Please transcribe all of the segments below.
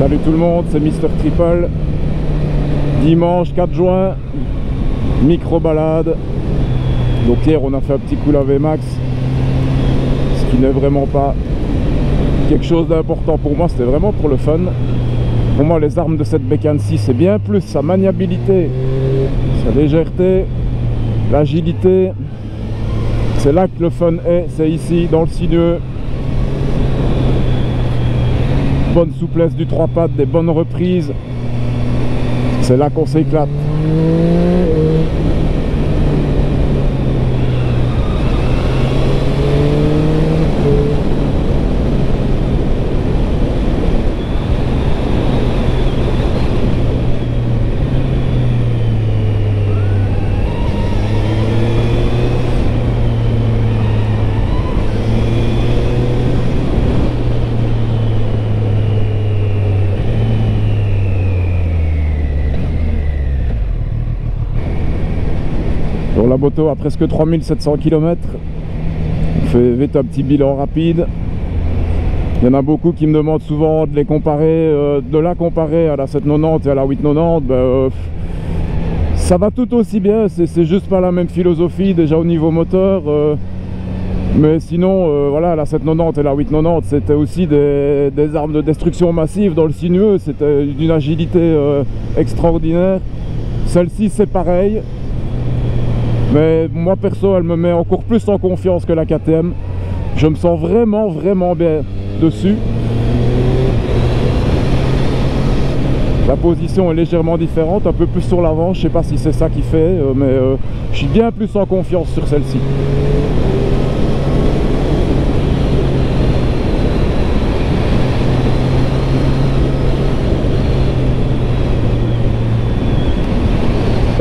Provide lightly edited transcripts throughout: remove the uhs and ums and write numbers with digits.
Salut tout le monde, c'est Mister Triple. Dimanche 4 juin, micro balade. Donc hier on a fait un petit coup la VMAX, ce qui n'est vraiment pas quelque chose d'important pour moi, c'était vraiment pour le fun. Pour moi les armes de cette bécane-ci, c'est bien plus sa maniabilité, sa légèreté, l'agilité. C'est là que le fun est, c'est ici dans le sinueux. Bonne souplesse du 3 pattes, des bonnes reprises, c'est là qu'on s'éclate. La moto a presque 3700 km. On fait vite un petit bilan rapide. Il y en a beaucoup qui me demandent souvent de les comparer, de la comparer à la 790 et à la 890. Ça va tout aussi bien, c'est juste pas la même philosophie déjà au niveau moteur. Mais sinon, voilà, la 790 et la 890, c'était aussi des armes de destruction massive dans le sinueux. C'était d'une agilité extraordinaire. Celle-ci, c'est pareil. Mais moi perso, elle me met encore plus en confiance que la KTM. Je me sens vraiment bien dessus. La position est légèrement différente, un peu plus sur l'avant. Je sais pas si c'est ça qui fait, mais je suis bien plus en confiance sur celle-ci.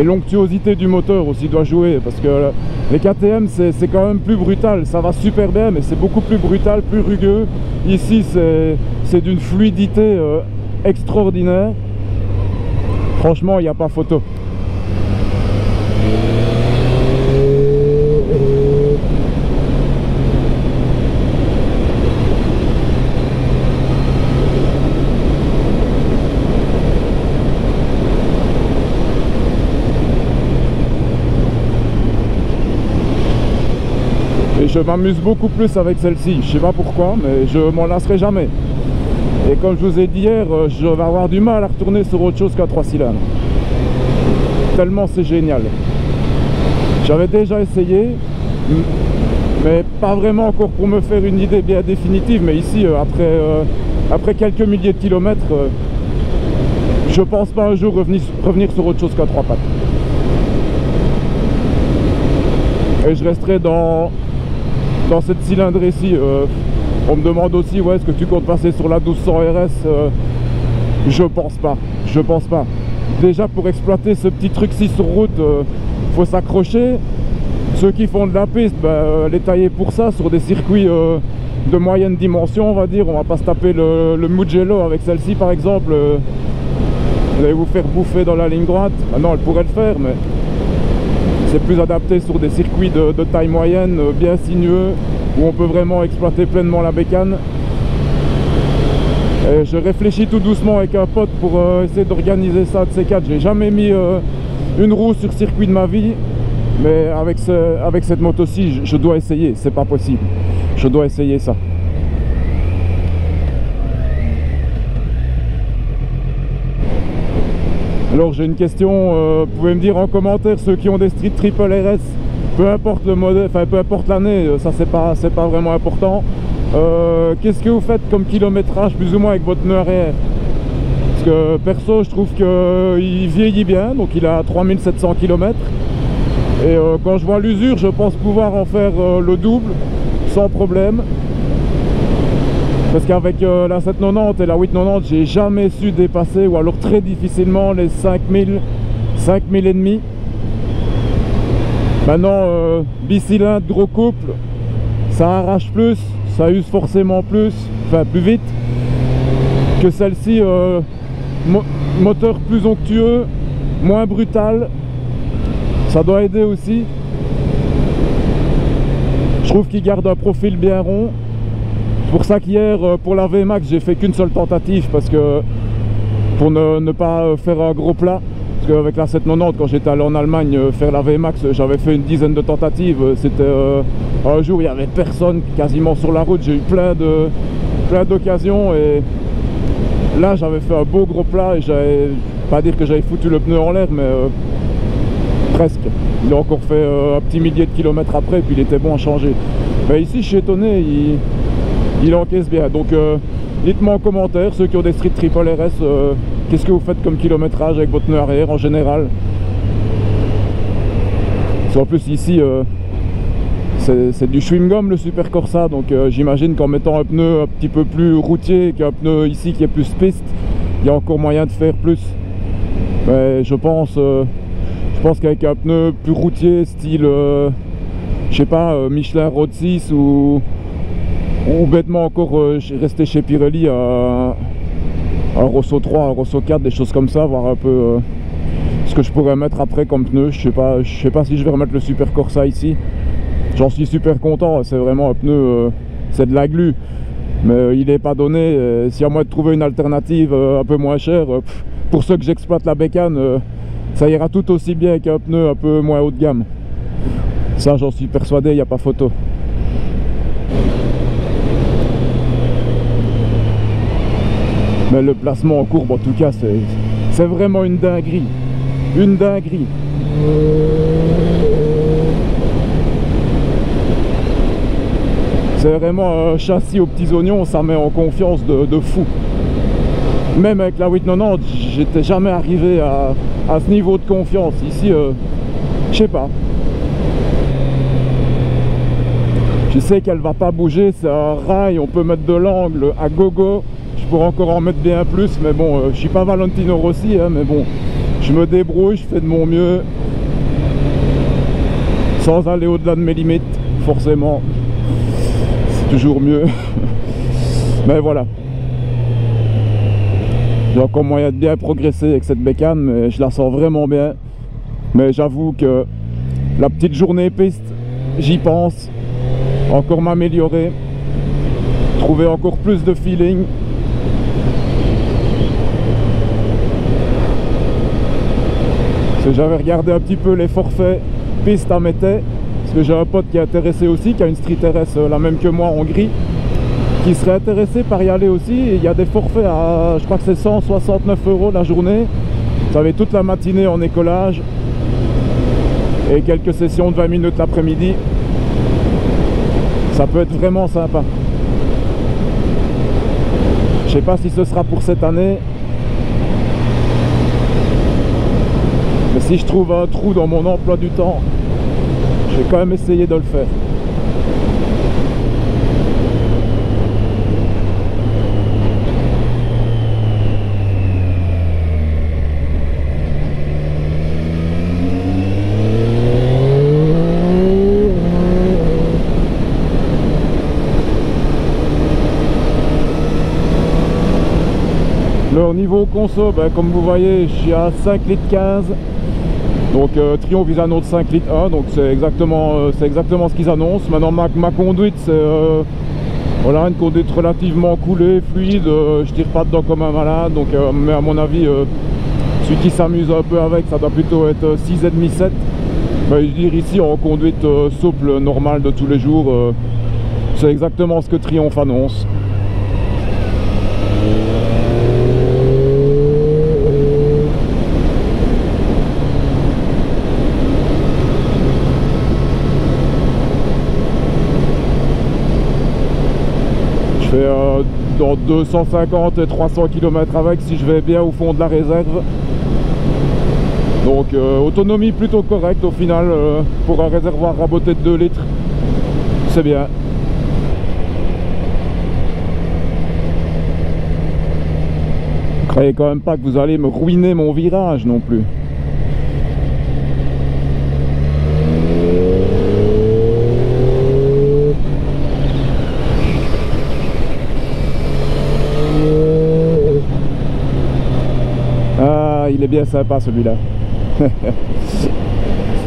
Et l'onctuosité du moteur aussi doit jouer, parce que les KTM c'est quand même plus brutal, ça va super bien mais c'est beaucoup plus brutal, plus rugueux. Ici c'est d'une fluidité extraordinaire, franchement il n'y a pas photo. Et je m'amuse beaucoup plus avec celle-ci, je sais pas pourquoi, mais je m'en lasserai jamais. Et comme je vous ai dit hier, je vais avoir du mal à retourner sur autre chose qu'un 3 cylindres. Tellement c'est génial. J'avais déjà essayé, mais pas vraiment encore pour me faire une idée bien définitive. Mais ici, après quelques milliers de kilomètres, je pense pas un jour revenir sur autre chose qu'un 3 pattes. Et je resterai dans cette cylindrée-ci. On me demande aussi, ouais, est-ce que tu comptes passer sur la 1200 RS? Je pense pas. Déjà pour exploiter ce petit truc-ci sur route, faut s'accrocher. Ceux qui font de la piste, les tailler pour ça, sur des circuits de moyenne dimension, on va dire. On va pas se taper le Mugello avec celle-ci par exemple. Vous allez vous faire bouffer dans la ligne droite. Non, elle pourrait le faire, mais c'est plus adapté sur des circuits de taille moyenne, bien sinueux, où on peut vraiment exploiter pleinement la bécane. Et je réfléchis tout doucement avec un pote pour essayer d'organiser ça de ces quatre. J'ai jamais mis une roue sur circuit de ma vie, mais avec cette moto-ci, je dois essayer, c'est pas possible. Je dois essayer ça. Alors j'ai une question, vous pouvez me dire en commentaire ceux qui ont des Street Triple RS, peu importe le modèle, enfin peu importe l'année, ça c'est pas vraiment important. Qu'est-ce que vous faites comme kilométrage plus ou moins avec votre pneu arrière? Parce que perso je trouve qu'il vieillit bien, donc il a 3700 km. Et quand je vois l'usure, je pense pouvoir en faire le double sans problème. Parce qu'avec la 790 et la 890, j'ai jamais su dépasser, ou alors très difficilement, les 5000 et demi. Maintenant, bicylindre, gros couple, ça arrache plus, ça use forcément plus, enfin plus vite que celle-ci. Moteur plus onctueux, moins brutal, ça doit aider aussi. Je trouve qu'il garde un profil bien rond. C'est pour ça qu'hier, pour la VMAX, j'ai fait qu'une seule tentative, parce que pour ne pas faire un gros plat. Parce qu'avec la 790, quand j'étais allé en Allemagne faire la VMAX, j'avais fait une dizaine de tentatives. C'était un jour, il n'y avait personne quasiment sur la route. J'ai eu plein d'occasions. Et là, j'avais fait un beau gros plat. Et j'avais, pas dire que j'avais foutu le pneu en l'air, mais presque. Il a encore fait un petit millier de kilomètres après. Et puis il était bon à changer. Mais ici, je suis étonné. Il encaisse bien. Donc, dites-moi en commentaire, ceux qui ont des Street Triple RS, qu'est-ce que vous faites comme kilométrage avec votre pneu arrière en général? Parce qu'en plus ici, c'est du chewing-gum le Super Corsa, donc j'imagine qu'en mettant un pneu un petit peu plus routier qu'un pneu ici qui est plus piste, il y a encore moyen de faire plus. Mais je pense qu'avec un pneu plus routier, style, je sais pas, Michelin Road 6 ou bêtement encore rester chez Pirelli à un Rosso 3, un Rosso 4, des choses comme ça, voir un peu ce que je pourrais mettre après comme pneu. Je sais pas si je vais remettre le Super Corsa ici. J'en suis super content, c'est vraiment un pneu, c'est de la glu, mais il n'est pas donné. S'il y a moyen de trouver une alternative un peu moins chère, pour ceux que j'exploite la bécane, ça ira tout aussi bien qu'un pneu un peu moins haut de gamme. Ça, j'en suis persuadé, il n'y a pas photo. Mais le placement en courbe, en tout cas, c'est vraiment une dinguerie. Une dinguerie. C'est vraiment un châssis aux petits oignons, ça met en confiance de fou. Même avec la 890, j'étais jamais arrivé à ce niveau de confiance. Ici, je sais pas. Je sais qu'elle va pas bouger, c'est un rail, on peut mettre de l'angle à gogo. Je pourrais encore en mettre bien plus, mais bon, je suis pas Valentino Rossi, hein, mais bon, je me débrouille, je fais de mon mieux, sans aller au-delà de mes limites, forcément, c'est toujours mieux. Mais voilà, j'ai encore moyen de bien progresser avec cette bécane, mais je la sens vraiment bien. Mais j'avoue que la petite journée piste, j'y pense, encore m'améliorer, trouver encore plus de feeling. J'avais regardé un petit peu les forfaits piste à Métais, parce que j'ai un pote qui est intéressé aussi, qui a une Street RS la même que moi en gris, qui serait intéressé par y aller aussi. Et il y a des forfaits à, je crois que c'est 169 € la journée. Vous avez toute la matinée en écolage et quelques sessions de 20 minutes l'après-midi. Ça peut être vraiment sympa. Je sais pas si ce sera pour cette année. Mais si je trouve un trou dans mon emploi du temps, je vais quand même essayer de le faire. Au niveau conso, comme vous voyez, je suis à 5,15 litres. Donc Triumph vise un autre 5 litres 1, donc c'est exactement ce qu'ils annoncent. Maintenant ma conduite, c'est voilà, une conduite relativement coulée, fluide, je tire pas dedans comme un malade, donc mais à mon avis celui qui s'amuse un peu avec, ça doit plutôt être 6,5-7. Je veux dire, ici en conduite souple, normale de tous les jours, c'est exactement ce que Triumph annonce. Dans 250 et 300 km avec, si je vais bien au fond de la réserve. Donc autonomie plutôt correcte au final pour un réservoir raboté de 2 litres, c'est bien. Ne croyez quand même pas que vous allez me ruiner mon virage non plus. Il est bien sympa celui-là.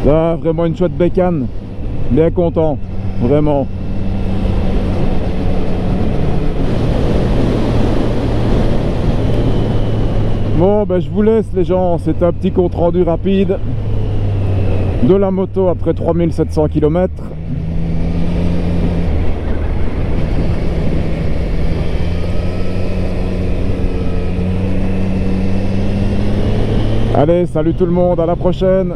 Ah, vraiment une chouette bécane. Bien content, vraiment. Bon, ben je vous laisse les gens, c'était un petit compte rendu rapide de la moto après 3700 km. Allez, salut tout le monde, à la prochaine.